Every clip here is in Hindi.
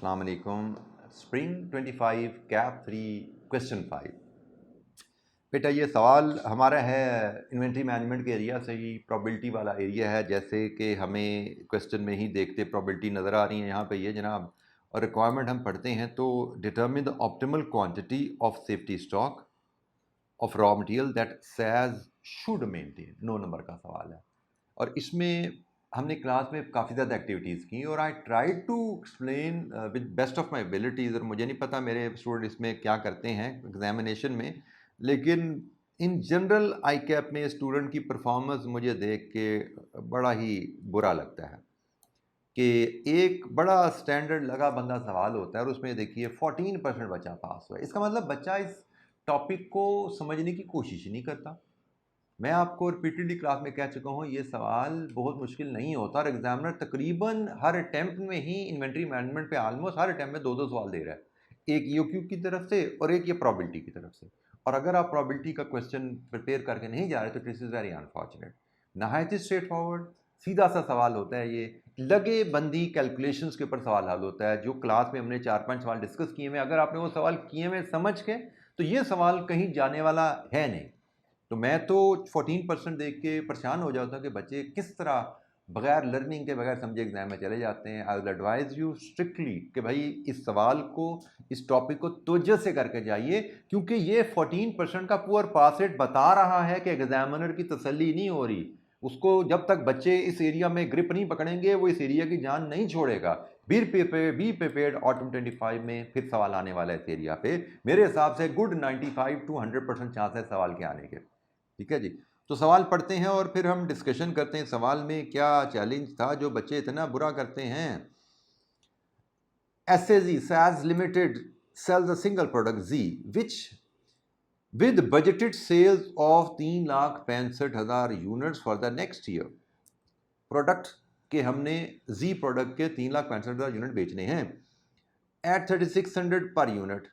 अस्सलाम वालेकुम। Spring 25 cap 3 question 5। बेटा ये सवाल हमारा है इन्वेंट्री मैनेजमेंट के एरिया से ही, प्रोबेबिलिटी वाला एरिया है। जैसे कि हमें क्वेश्चन में ही देखते प्रोबेबिलिटी नज़र आ रही है यहाँ पे ये जनाब, और रिक्वायरमेंट हम पढ़ते हैं तो determine the optimal quantity of safety stock of raw material that says should maintain. 9 number का सवाल है और इसमें हमने क्लास में काफ़ी ज़्यादा एक्टिविटीज़ की और I try to explain with best of my abilities. और मुझे नहीं पता मेरे स्टूडेंट इसमें क्या करते हैं एग्जामिनेशन में, लेकिन इन जनरल आई कैप में स्टूडेंट की परफॉर्मेंस मुझे देख के बड़ा ही बुरा लगता है कि एक बड़ा स्टैंडर्ड लगा बंदा सवाल होता है और उसमें देखिए 14% बच्चा पास हुआ है। इसका मतलब बच्चा इस टॉपिक को समझने की कोशिश ही नहीं करता। मैं आपको रिपीटेडली क्लास में कह चुका हूँ ये सवाल बहुत मुश्किल नहीं होता और एग्जामिनर तकरीबन हर अटैम्प्ट में ही इन्वेंट्री मैनेजमेंट पे ऑलमोस्ट हर अटैम्प्ट में दो दो सवाल दे रहा है, एक ईओक्यू की तरफ से और एक ये प्रोबेबिलिटी की तरफ से। और अगर आप प्रोबेबिलिटी का क्वेश्चन प्रिपेयर करके नहीं जा रहे तो दिस इज़ वेरी अनफॉर्चुनेट। नहायत ही स्ट्रेट फॉरवर्ड सीधा सा सवाल होता है, ये लगे बंदी कैलकुलेशंस के ऊपर सवाल हल होता है। जो क्लास में हमने 4-5 सवाल डिस्कस किए हुए, अगर आपने वो सवाल किए हुए समझ के तो ये सवाल कहीं जाने वाला है नहीं। तो मैं तो 14% देख के परेशान हो जाता कि बच्चे किस तरह बगैर लर्निंग के बगैर समझे एग्जाम में चले जाते हैं। I will advise you strictly कि भाई इस सवाल को, इस टॉपिक को तवज्जो से करके जाइए, क्योंकि ये 14% का पुअर पास रेट बता रहा है कि एग्जामिनर की तसल्ली नहीं हो रही उसको। जब तक बच्चे इस एरिया में ग्रिप नहीं पकड़ेंगे वो इस एरिया की जान नहीं छोड़ेगा। बी प्रिपेयर्ड ऑटम 25 में फिर सवाल आने वाला है इस एरिया पे। मेरे हिसाब से गुड 95 to 100% चांस है सवाल के आने के। ठीक है जी। तो सवाल पढ़ते हैं और फिर हम डिस्कशन करते हैं सवाल में क्या चैलेंज था जो बच्चे इतना बुरा करते हैं। SAZ SAS Limited sells a single product Z which with budgeted sales of 3,65,000 units for the next year. Product के हमने Z प्रोडक्ट के 3,65,000 यूनिट बेचने हैं at 3,600 per unit.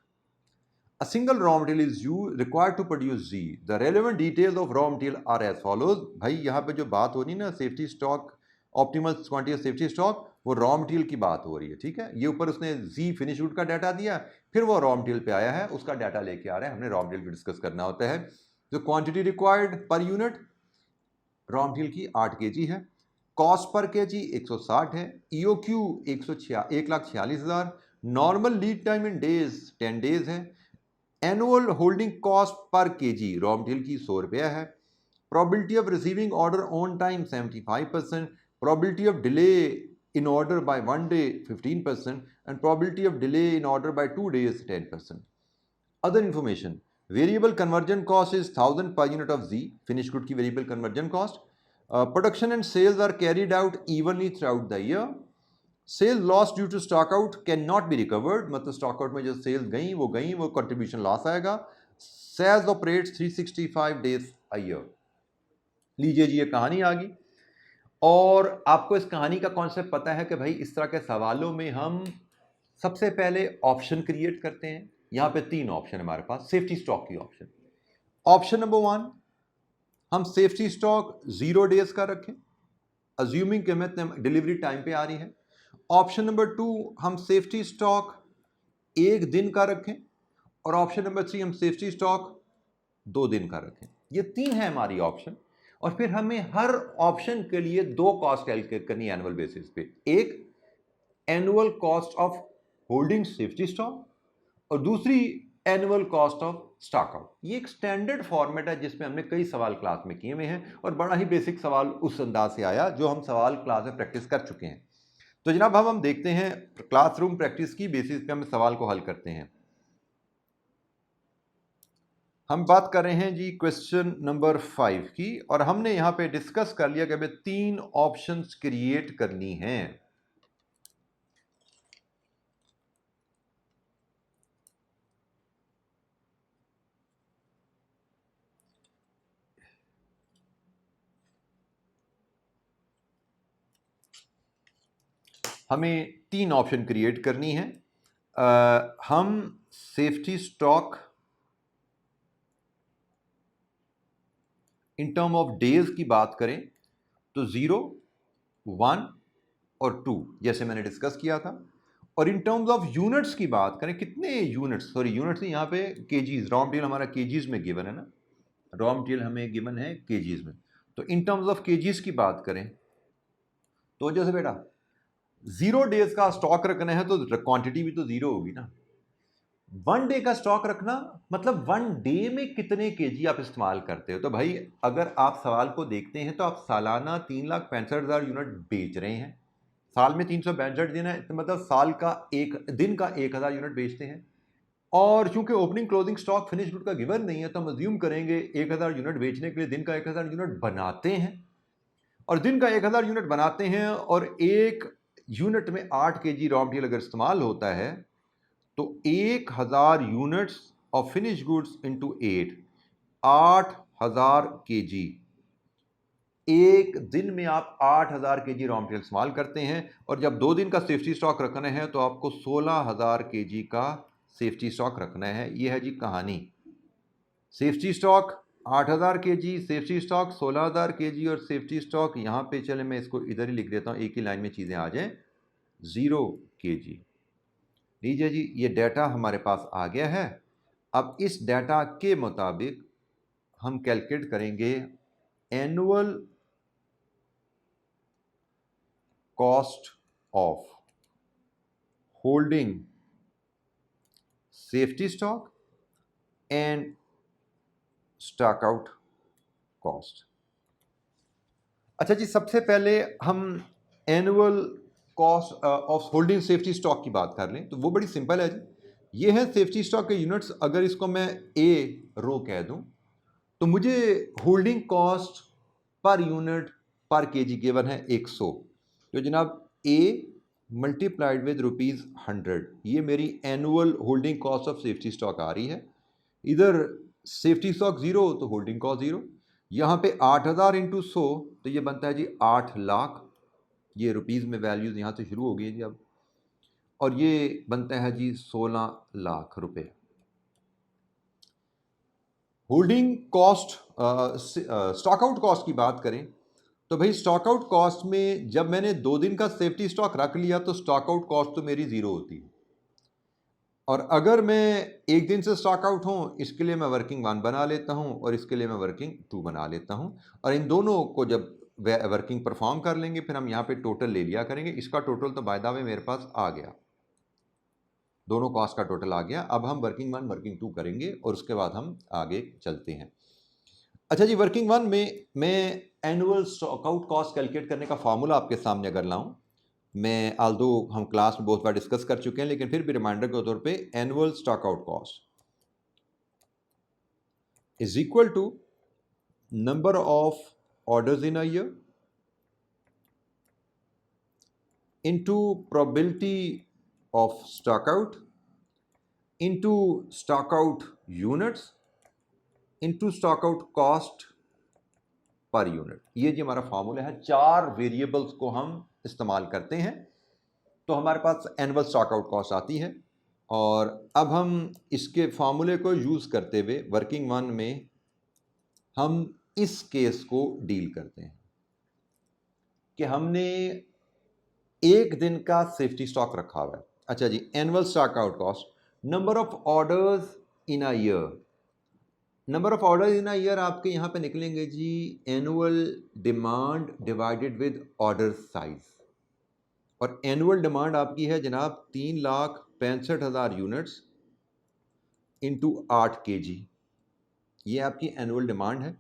A single raw material is required to produce Z. The relevant details of raw material are as follows। भाई यहाँ पे जो बात हो रही है ना safety stock, optimal quantity of safety stock, वो रॉ मटेरियल की बात हो रही है। ठीक है, ये ऊपर उसने Z फिनिश गुड का डाटा दिया, फिर वो रॉ मटेरियल पे आया है, उसका डाटा लेके आ रहा है, हमने रॉ मटेरियल को डिस्कस करना होता है। जो quantity required per unit raw material की 8 kg है, कॉस्ट पर kg 160 है, EOQ 1,46,000, normal lead time in days 10 days है, annual holding cost per KG raw material की 100 रुपया है, probability of receiving order on time 75%, probability of delay in order by 1 day 15% and probability of delay in order by 2 days 10%। Other information, variable conversion cost is 1000 per unit of G, finish good की variable conversion cost. Production and sales are carried out evenly throughout the year. Sale loss due to stock out cannot be recovered, मतलब स्टॉक आउट में जो सेल्स गई वो कंट्रीब्यूशन लॉस आएगा। Sales operates 365 days a year. लीजिए जी ये कहानी आ गई और आपको इस कहानी का कॉन्सेप्ट पता है कि भाई इस तरह के सवालों में हम सबसे पहले ऑप्शन क्रिएट करते हैं। यहां पे 3 ऑप्शन है हमारे पास सेफ्टी स्टॉक की ऑप्शन। ऑप्शन नंबर 1, हम सेफ्टी स्टॉक 0 डेज का रखें, अज्यूमिंग कि हमें डिलीवरी टाइम पे आ रही है। ऑप्शन नंबर 2, हम सेफ्टी स्टॉक 1 दिन का रखें, और ऑप्शन नंबर 3, हम सेफ्टी स्टॉक 2 दिन का रखें। ये 3 है हमारी ऑप्शन और फिर हमें हर ऑप्शन के लिए 2 कॉस्ट कैलकुलेट करनी है एनुअल बेसिस पे। एक annual cost of holding safety stock और दूसरी annual cost of stock out. ये एक स्टैंडर्ड फॉर्मेट है जिसमें हमने कई सवाल क्लास में किए हुए हैं और बड़ा ही बेसिक सवाल उस अंदाज से आया जो हम सवाल क्लास में प्रैक्टिस कर चुके हैं। तो जनाब हम देखते हैं क्लासरूम प्रैक्टिस की बेसिस पे हम सवाल को हल करते हैं। हम बात कर रहे हैं जी क्वेश्चन नंबर 5 की और हमने यहां पे डिस्कस कर लिया कि हमें 3 ऑप्शंस क्रिएट करनी हैं। हमें 3 ऑप्शन क्रिएट करनी है। हम safety stock in term of days की बात करें तो 0, 1 और 2 जैसे मैंने डिस्कस किया था, और इन टर्म्स ऑफ यूनिट्स की बात करें, कितने यूनिट्स, सॉरी यूनिट्स नहीं, यहाँ पे केजीज, रॉ मटेरियल हमारा केजीज में गिवन है ना, रॉ मटेरियल हमें गिवन है केजीज में। तो इन टर्म्स ऑफ केजीज की बात करें तो जैसे बेटा 0 डेज का स्टॉक रखना है तो क्वांटिटी भी तो 0 होगी ना। 1 डे का स्टॉक रखना मतलब 1 डे में कितने केजी आप इस्तेमाल करते हो। तो भाई अगर आप सवाल को देखते हैं तो आप सालाना 3,65,000 यूनिट बेच रहे हैं, साल में 362 दिन है, तो मतलब साल का एक दिन का 1,000 यूनिट बेचते हैं। और चूंकि opening closing stock finish good का गिवन नहीं है तो हम अज्यूम करेंगे 1,000 यूनिट बेचने के लिए दिन का 1,000 यूनिट बनाते हैं, और दिन का 1,000 यूनिट बनाते हैं और एक यूनिट में 8 केजी रॉ मटेरियल अगर इस्तेमाल होता है तो 1,000 units of finish goods into 8,000 KG. एक दिन में आप 8,000 केजी रॉ मटेरियल इस्तेमाल करते हैं, और जब 2 दिन का सेफ्टी स्टॉक रखना है तो आपको 16,000 केजी का सेफ्टी स्टॉक रखना है। ये है जी कहानी। Safety stock 8,000 KG, safety stock 16,000 KG, और सेफ्टी स्टॉक यहाँ पे, चले मैं इसको इधर ही लिख देता हूँ, एक ही लाइन में चीज़ें आ जाएं, 0 केजी। लीजिए जी, ये डाटा हमारे पास आ गया है। अब इस डाटा के मुताबिक हम कैलकुलेट करेंगे annual cost of holding safety stock and stock out cost. अच्छा जी, सबसे पहले हम annual cost of holding safety stock की बात कर लें तो वो बड़ी सिंपल है जी। ये है सेफ्टी स्टॉक के यूनिट्स। अगर इसको मैं ए रो कह दूं तो मुझे होल्डिंग कॉस्ट पर यूनिट पर केजी गिवन है 100, तो जनाब ए मल्टीप्लाइड विद ₹100, ये मेरी annual holding cost of safety stock आ रही है। इधर सेफ्टी स्टॉक 0 तो होल्डिंग कॉस्ट 0। यहाँ पे 8,000 इंटू 100 तो ये बनता है जी 8 लाख। ये रुपीज़ में वैल्यूज़ यहाँ से शुरू हो गई है जी अब, और ये बनता है जी 16 लाख रुपए। Holding cost, stock out cost की बात करें तो भाई स्टॉक आउट कॉस्ट में जब मैंने 2 दिन का सेफ्टी स्टॉक रख लिया तो स्टॉक आउट कॉस्ट तो मेरी 0 होती है, और अगर मैं एक दिन से स्टॉक आउट हूँ इसके लिए मैं वर्किंग 1 बना लेता हूँ और इसके लिए मैं वर्किंग 2 बना लेता हूँ, और इन दोनों को जब वर्किंग परफॉर्म कर लेंगे फिर हम यहाँ पे टोटल ले लिया करेंगे। इसका टोटल तो बाय द वे मेरे पास आ गया, दोनों कॉस्ट का टोटल आ गया। अब हम वर्किंग 1 वर्किंग 2 करेंगे और उसके बाद हम आगे चलते हैं। अच्छा जी, वर्किंग 1 में मैं annual stock out cost calculate करने का फार्मूला आपके सामने अगर लाऊं, मैं आल्दो हम क्लास में बहुत बार डिस्कस कर चुके हैं लेकिन फिर भी रिमाइंडर के तौर पे, annual stock out cost is equal to number of orders in a year into probability of stock out into stock out units into stock out cost per unit. ये जी हमारा फार्मूला है। 4 वेरिएबल्स को हम इस्तेमाल करते हैं तो हमारे पास एनुअल स्टॉक आउट कॉस्ट आती है। और अब हम इसके फार्मूले को यूज़ करते हुए वर्किंग 1 में हम इस केस को डील करते हैं कि हमने एक दिन का सेफ्टी स्टॉक रखा हुआ है। अच्छा जी, annual stock out cost, number of orders in a year. Number of order in a year आपके यहाँ पे निकलेंगे जी annual demand divided with order size, और एनुअल डिमांड आपकी है जनाब 3,65,000 यूनिट्स इंटू 8 केजी। ये आपकी एनुअल डिमांड है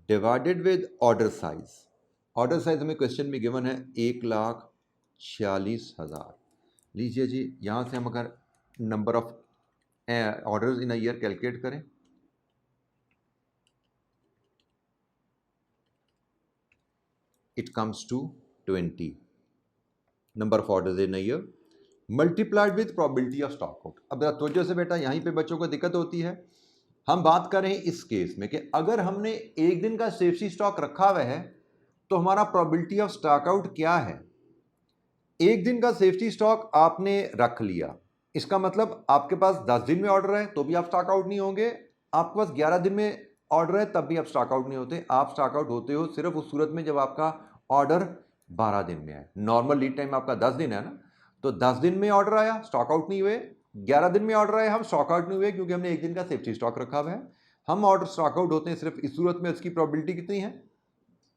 divided with order size. Order size हमें क्वेश्चन में गिवन है 1,46,000। लीजिए जी, यहाँ से हम अगर number of orders in a year calculate करें it comes to 20 number of orders in a year multiplied with probability of stock out। अब तवज्जो से बेटा, यहीं पे बच्चों को दिक्कत होती है। हम बात कर रहे हैं इस केस में कि अगर हमने एक दिन का सेफ्टी स्टॉक रखा हुआ है तो हमारा प्रोबेबिलिटी ऑफ स्टॉक आउट क्या है। एक दिन का सेफ्टी स्टॉक आपने रख लिया, इसका मतलब आपके पास 10 दिन में ऑर्डर है तो भी आप स्टॉक आउट नहीं होंगे, आपके पास 11 दिन में ऑर्डर है तब भी आप स्टॉक आउट नहीं होते। आप स्टॉक आउट होते हो सिर्फ उस सूरत में जब आपका ऑर्डर 12 दिन में है। नॉर्मल लीड टाइम आपका 10 दिन है ना, तो 10 दिन में ऑर्डर आया, स्टॉक आउट नहीं हुए, 11 दिन में ऑर्डर आया, हम स्टॉक आउट नहीं हुए क्योंकि हमने एक दिन का सेफ्टी स्टॉक रखा हुआ है। हम ऑर्डर स्टॉक आउट होते हैं सिर्फ इस सूरत में, उसकी प्रोबेबिलिटी कितनी है?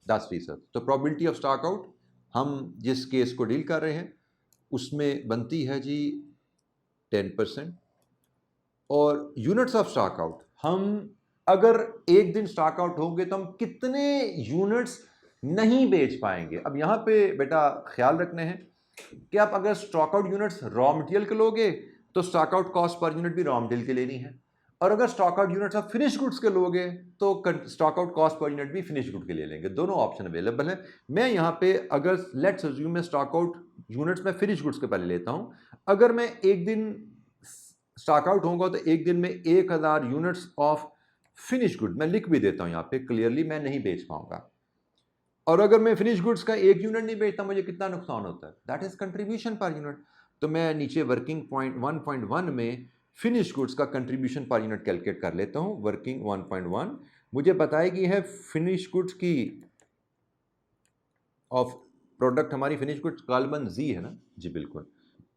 10%। तो प्रोबेबिलिटी ऑफ स्टॉक आउट हम जिस केस को डील कर रहे हैं उसमें बनती है जी 10%। और यूनिट्स ऑफ स्टॉक आउट, हम अगर एक दिन स्टॉक आउट होंगे तो हम कितने यूनिट्स नहीं बेच पाएंगे। अब यहाँ पे बेटा ख्याल रखने हैं कि आप अगर stock out units raw material के लोगे तो stock out cost per unit भी रॉ मटेरियल के लेनी है, और अगर स्टॉक आउट यूनिट्स आप फिनिश गुड्स के लोगे तो stock out cost per unit भी फिनिश गुड के ले लेंगे। दोनों ऑप्शन अवेलेबल है। मैं यहाँ पे अगर लेट्स अज्यूम मैं स्टॉक आउट यूनिट्स में फिनिश गुड्स के पहले लेता हूँ, अगर मैं एक दिन स्टॉक आउट होगा तो एक दिन में 1000 यूनिट्स ऑफ फिनिश गुड मैं लिख भी देता हूँ यहाँ पे क्लियरली, मैं नहीं बेच पाऊंगा। और अगर मैं फिनिश गुड्स का एक यूनिट नहीं बेचता मुझे कितना नुकसान होता है? That is contribution per unit. तो मैं नीचे वर्किंग पॉइंट 1.1 में फिनिश गुड्स का कंट्रीब्यूशन पर यूनिट कैलकुलेट कर लेता हूँ। वर्किंग 1.1 मुझे बताएगी है फिनिश गुड्स की ऑफ प्रोडक्ट, हमारी फिनिश गुड्स गालबन जी है ना जी, बिल्कुल।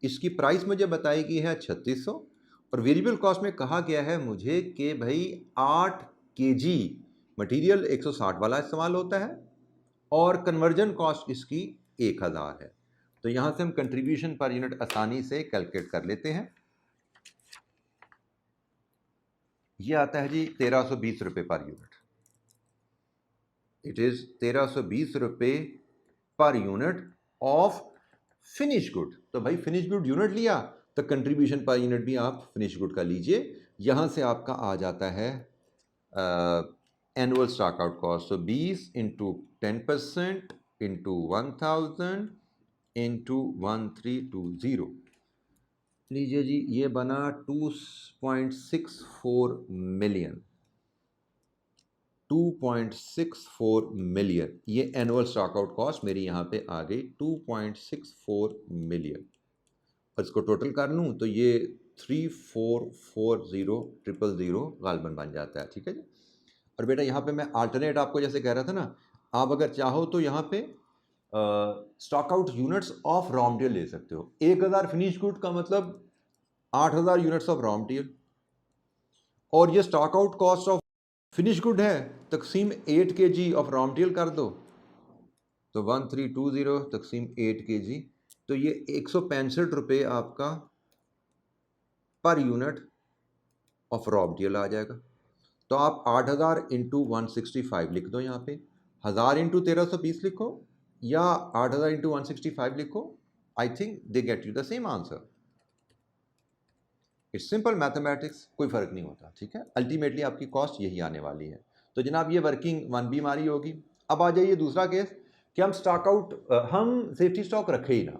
इसकी प्राइस मुझे बताएगी है 3600, और वेरिएबल कॉस्ट में कहा गया है मुझे कि भाई 8 केजी मटेरियल 160 वाला इस्तेमाल होता है और कन्वर्जन कॉस्ट इसकी 1000 है। तो यहां से हम कंट्रीब्यूशन पर यूनिट आसानी से कैलकुलेट कर लेते हैं। ये आता है जी 1320 रुपये पर यूनिट। इट इज 1320 रुपये पर यूनिट ऑफ फिनिश गुड। तो भाई फिनिश गुड यूनिट लिया तो कंट्रीब्यूशन पर यूनिट भी आप फिनिश गुड का लीजिए। यहां से आपका आ जाता है एनुअल स्टॉक आउट कॉस्ट। तो 20 इंटू 10% इंटू 1000 इंटू 1320, लीजिए जी ये बना 2.64 मिलियन। 2.64 मिलियन ये एनुअल स्टॉक आउट कॉस्ट मेरी यहाँ पे आ गई 2.64 मिलियन। और इसको टोटल कर लूँ तो ये 3440,000 गालबन बन जाता है। ठीक है जी। और बेटा यहाँ पे मैं अल्टरनेट आपको जैसे कह रहा था ना, आप अगर चाहो तो यहाँ पे stock out units of raw material ले सकते हो। 1000 फिनिश गुड का मतलब 8000 यूनिट्स ऑफ रॉ मटेरियल, और ये stock out cost of finish good है तकसीम 8 kg ऑफ रॉ मटेरियल कर दो तो 1320 तकसीम 8 kg, तो ये 165 रुपये आपका per unit of raw material आ जाएगा। तो आप 8000 इंटू 165 लिख दो, यहाँ पे 1000 इंटू 1320 लिखो या 8000 इंटू 165 लिखो, I think they get you the same answer. It's simple mathematics, कोई फ़र्क नहीं होता। ठीक है, अल्टीमेटली आपकी कॉस्ट यही आने वाली है। तो जनाब ये वर्किंग 1B हमारी होगी। अब आ जाइए दूसरा केस कि हम स्टॉक आउट, हम सेफ्टी स्टॉक रखें ही ना।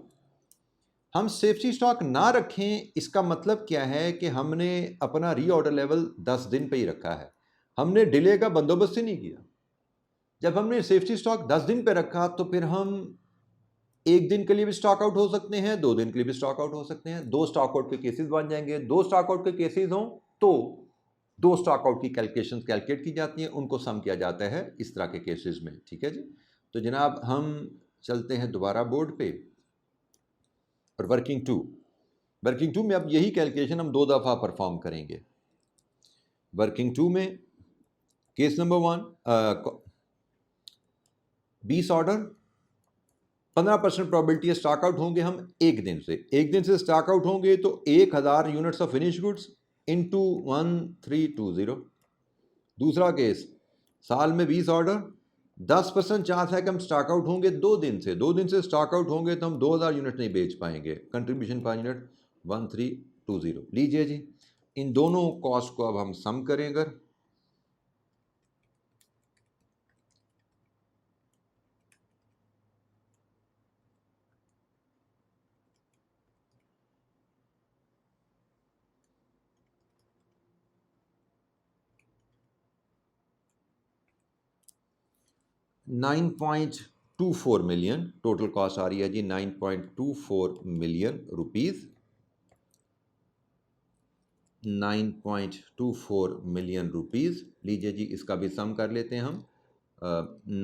हम सेफ्टी स्टॉक ना रखें इसका मतलब क्या है कि हमने अपना रीऑर्डर लेवल 10 दिन पे ही रखा है, हमने डिले का बंदोबस्त ही नहीं किया। जब हमने सेफ्टी स्टॉक 10 दिन पे रखा तो फिर हम एक दिन के लिए भी स्टॉक आउट हो सकते हैं, 2 दिन के लिए भी स्टॉक आउट हो सकते हैं, 2 स्टॉक आउट के केसेस बन जाएंगे। 2 स्टॉक आउट के केसेस हों तो 2 स्टॉक आउट की कैलकुलेशंस कैलकुलेट की जाती हैं, उनको सम किया जाता है इस तरह के केसेस में। ठीक है जी। तो जनाब हम चलते हैं दोबारा बोर्ड पे और वर्किंग 2 में अब यही कैलकुलेशन हम 2 दफ़ा परफॉर्म करेंगे। वर्किंग 2 में केस नंबर 1, 20 ऑर्डर, 15% प्रोबेबिलिटी है स्टॉक आउट होंगे हम एक दिन से स्टॉक आउट होंगे तो 1000 units of finish goods into 1320। दूसरा केस, साल में 20 ऑर्डर, 10% चांस है कि हम स्टॉक आउट होंगे 2 दिन से स्टॉक आउट होंगे तो हम 2000 यूनिट नहीं बेच पाएंगे, कंट्रीब्यूशन पर यूनिट 1320। लीजिए जी इन दोनों कॉस्ट को अब हम सम करें अगर, $9.24 मिलियन टोटल कॉस्ट आ रही है जी, 9.24 मिलियन रुपीज़। 9.24 million rupees. लीजिए जी इसका भी सम कर लेते हैं हम।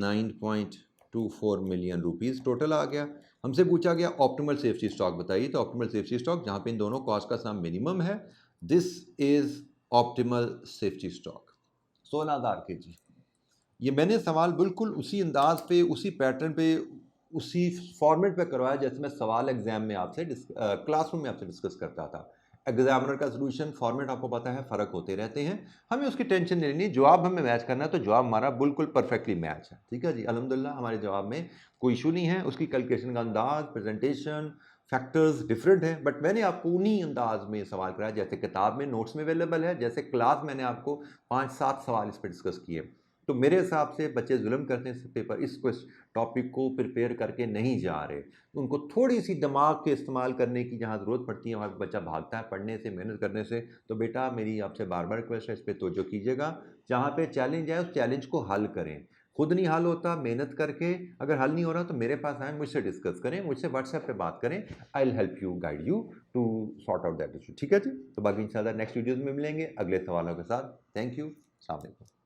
9.24 मिलियन रुपीज़ टोटल आ गया। हमसे पूछा गया ऑप्टिमल सेफ्टी स्टॉक बताइए, तो ऑप्टिमल सेफ्टी स्टॉक जहाँ पे इन दोनों कॉस्ट का सम मिनिमम है, this is optimal safety stock 16,000 के जी। ये मैंने सवाल बिल्कुल उसी अंदाज पे, उसी पैटर्न पे, उसी फॉर्मेट पे करवाया जैसे मैं सवाल एग्जाम में आपसे क्लासरूम में आपसे डिस्कस करता था। एग्जामिनर का सोल्यूशन फॉर्मेट आपको पता है, फ़र्क होते रहते हैं, हमें उसकी टेंशन नहीं लेनी। जवाब हमें मैच करना है तो जवाब हमारा बिल्कुल परफेक्टली मैच है। ठीक है जी, अल्हम्दुलिल्लाह हमारे जवाब में कोई इशू नहीं है। उसकी कैलकुलेशन का अंदाज, प्रेजेंटेशन, फैक्टर्स डिफरेंट है, बट मैंने आपको उन्हीं अंदाज में सवाल कराया जैसे किताब में नोट्स में अवेलेबल है, जैसे क्लास मैंने आपको 5-7 सवाल इस पर डिस्कस किए। तो मेरे हिसाब से बच्चे जुल्म करते हैं पेपर इस टॉपिक को प्रिपेयर करके नहीं जा रहे। उनको थोड़ी सी दिमाग के इस्तेमाल करने की जहाँ ज़रूरत पड़ती है, वहाँ बच्चा भागता है पढ़ने से, मेहनत करने से। तो बेटा मेरी आपसे बार बार रिक्वेस्ट है, इस पर तवज्जो कीजिएगा। जहाँ पे चैलेंज है उस चैलेंज को हल करें। खुद नहीं हल होता, मेहनत करके अगर हल नहीं हो रहा तो मेरे पास आए, मुझसे डिस्कस करें, मुझसे व्हाट्सएप पे बात करें। I will help you, guide you to sort out that issue. ठीक है जी, तो बाकी इंशाल्लाह नेक्स्ट वीडियोज़ में मिलेंगे अगले सवालों के साथ। थैंक यू, अस्सलाम वालेकुम।